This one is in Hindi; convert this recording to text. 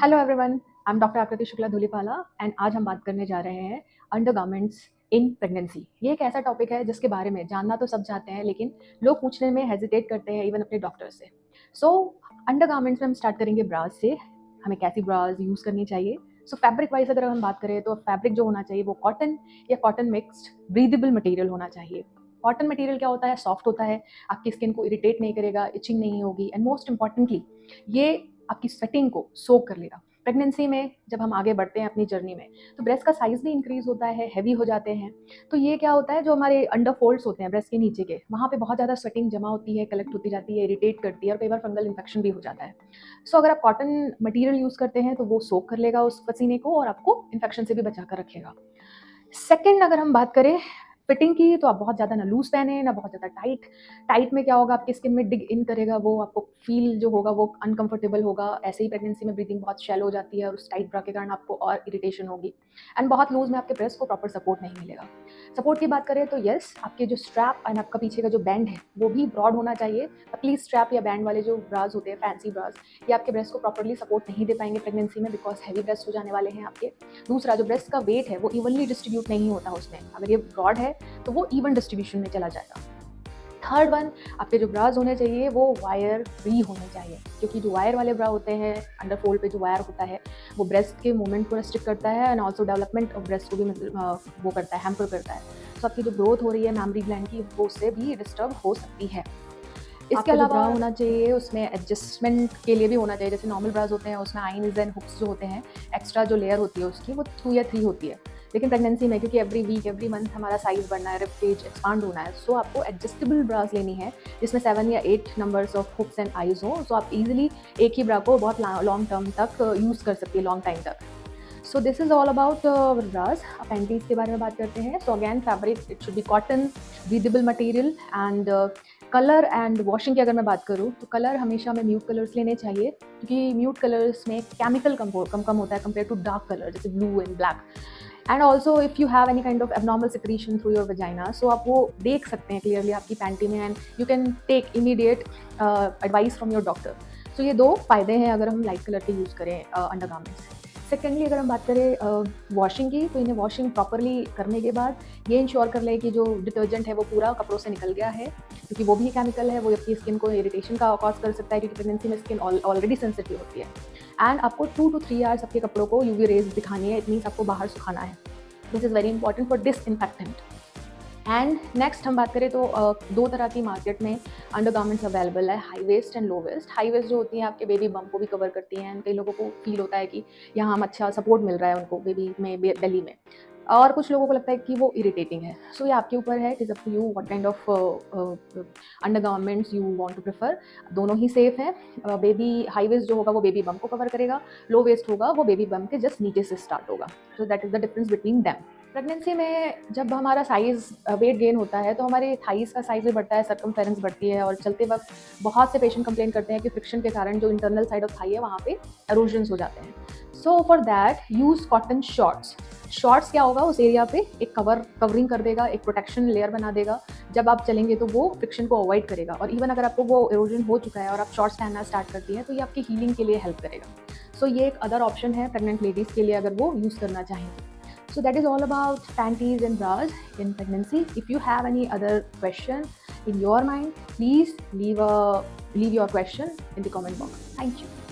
Hello everyone, I am doctor आकृति शुक्ला धूलीपाला एंड आज हम बात करने जा रहे हैं अंडरगारमेंट्स इन प्रेगनेंसी। ये एक ऐसा टॉपिक है जिसके बारे में जानना तो सब चाहते हैं, लेकिन लोग पूछने में हेजिटेट करते हैं इवन अपने डॉक्टर से। सो अंडरगारमेंट्स में हम स्टार्ट करेंगे ब्राज से। हमें कैसी ब्राज यूज़ करनी चाहिए? सो फैब्रिक वाइज अगर हम बात करें तो फैब्रिक जो होना चाहिए वो कॉटन या कॉटन मिक्स्ड ब्रीदेबल मटेरियल होना चाहिए। कॉटन मटेरियल क्या होता है? सॉफ्ट होता है, आपकी स्किन को इरिटेट नहीं करेगा, इचिंग नहीं होगी एंड मोस्ट इंपॉर्टेंटली ये आपकी स्वेटिंग को सोक कर लेगा। प्रेगनेंसी में जब हम आगे बढ़ते हैं अपनी जर्नी में तो ब्रेस्ट का साइज भी इंक्रीज होता है, हैवी हो जाते हैं। तो ये क्या होता है, जो हमारे अंडर फोल्ड्स होते हैं ब्रेस्ट के नीचे के, वहाँ पे बहुत ज़्यादा स्वेटिंग जमा होती है, कलेक्ट होती जाती है, इरिटेट करती है और कई बार फंगल इन्फेक्शन भी हो जाता है। सो अगर आप कॉटन मटेरियल यूज़ करते हैं तो वो सोक कर लेगा उस पसीने को और आपको इन्फेक्शन से भी बचा कर रखेगा। सेकंड, अगर हम बात करें फिटिंग की, तो आप बहुत ज़्यादा ना लूज पहने ना बहुत ज़्यादा टाइट। टाइट में क्या होगा, आपकी स्किन में डिग इन करेगा, वो आपको फील जो होगा वो अनकंफर्टेबल होगा। ऐसे ही प्रेगनेंसी में ब्रीदिंग बहुत शैलो हो जाती है और उस टाइट ब्रा के कारण आपको और इरिटेशन होगी। एंड बहुत लूज में आपके ब्रेस्ट को प्रॉपर सपोर्ट नहीं मिलेगा। सपोर्ट की बात करें तो यस, आपके जो स्ट्रैप एंड आपका पीछे का जो बैंड है वो भी ब्रॉड होना चाहिए। पतली स्ट्रैप या बैंड वाले जो ब्राज होते हैं, फैंसी ब्राज, ये आपके ब्रेस्ट को प्रॉपरली सपोर्ट नहीं दे पाएंगे प्रेगनेंसी में, बिकॉज हैवी ब्रेस्ट हो जाने वाले हैं आपके। दूसरा, जो ब्रेस्ट का वेट है वो इवनली डिस्ट्रीब्यूट नहीं होता उसमें। अगर ये ब्रॉड है तो वो इवन डिस्ट्रीब्यूशन में चला जाएगा। थर्ड वन, आपके जो ब्राज होने चाहिए वो वायर फ्री होने चाहिए, क्योंकि जो वायर वाले ब्रा होते हैं, अंडर फोल्ड पे जो वायर होता है वो ब्रेस्ट के मूवमेंट को रेस्ट्रिक्ट करता है and also development of breast को भी वो करता है, हैम्पर करता है। तो आपकी जो ग्रोथ हो रही है मैमरी ग्लैंड की, वो उससे भी डिस्टर्ब हो सकती है। इसके अलावा ब्रा होना चाहिए उसमें एडजस्टमेंट के लिए भी होना चाहिए। जैसे नॉर्मल ब्राज होते हैं उसमें आइन्स एंड हुक्स जो होते हैं, एक्स्ट्रा जो लेयर होती है उसकी वो 2 या 3 होती है। लेकिन प्रेगनेंसी में क्योंकि एवरी वीक एवरी मंथ हमारा साइज बढ़ना है, रिब केज एक्सपांड होना है, सो आपको एडजस्टेबल ब्रास लेनी है जिसमें 7 या 8 numbers of hooks and eyes हो। सो आप इजीली एक ही ब्रा को बहुत लॉन्ग टर्म तक यूज़ कर सकती है, लॉन्ग टाइम तक। So this is all about bras. अब पैंटीज के बारे में बात करते हैं। So again fabric it should be cotton, breathable material and colour and washing की अगर मैं बात करूँ तो कलर हमेशा हमें म्यूट कलर्स लेने चाहिए, क्योंकि म्यूट कलर्स में केमिकल कम होता है कंपेयर टू डार्क कलर जैसे blue and black. And also if you have any kind of abnormal secretion through your vagina, so आप वो देख सकते हैं क्लियरली आपकी पैंटी में and you can take immediate advice from your doctor. So ये 2 फायदे हैं अगर हम लाइट कलर के यूज़ करें अंडरगारमेंट्स। सेकेंडली, अगर हम बात करें वॉशिंग की, तो इन्हें वॉशिंग प्रॉपरली करने के बाद ये इंश्योर कर लें कि जो डिटर्जेंट है वो पूरा कपड़ों से निकल गया है, क्योंकि वो भी केमिकल है, वो आपकी स्किन को इरिटेशन का कॉज कर सकता है, क्योंकि प्रेगनेंसी में स्किन ऑलरेडी सेंसिटिव होती है। एंड आपको 2 to 3 आवर्स आपके कपड़ों को यूवी रेज दिखानी है, इट मीन्स आपको बाहर सुखाना है। This is very important for disinfectant. And next हम बात करें तो 2 तरह की मार्केट में अंडरगारमेंट्स अवेलेबल है, high waist and low waist. High waist जो होती हैं आपके बेबी बम को भी कवर करती हैं एंड कई लोगों को फील होता है कि यहाँ हम अच्छा सपोर्ट मिल रहा है उनको बेबी में, बेली में, और कुछ लोगों को लगता है कि वो इरिटेटिंग है। सो ये आपके ऊपर है, it is up to you what kind of undergarments you want to prefer. दोनों ही सेफ हैं। बेबी हाई वेस्ट जो होगा वो बेबी बम को कवर करेगा, लो वेस्ट होगा वो बेबी बम के जस्ट नीचे से स्टार्ट होगा। So that is the difference between them. Pregnancy में जब हमारा साइज़ वेट गेन होता है तो हमारे थाइज़ का साइज़ भी बढ़ता है, सर्कमफेरेंस बढ़ती है, और चलते वक्त बहुत से पेशेंट कंप्लेन करते हैं कि फ्रिक्शन के कारण जो इंटरनल साइड ऑफ थाई है वहाँ पे एरोजन्स हो जाते हैं। So for that use cotton shorts. Shorts क्या होगा, उस एरिया पे एक कवरिंग कर देगा, एक प्रोटेक्शन लेयर बना देगा। जब आप चलेंगे तो वो फ्रिक्शन को अवॉइड करेगा, और इवन अगर आपको वो एरोजन हो चुका है और आप शॉर्ट्स पहनना स्टार्ट करती हैं तो ये आपकी हीलिंग के लिए हेल्प करेगा। सो ये एक अदर ऑप्शन है प्रेग्नेंट लेडीज़ के लिए अगर वो यूज़ करना चाहें। So that is all about panties and bras in pregnancy. If you have any other question in your mind, please leave your question in the comment box. Thank you.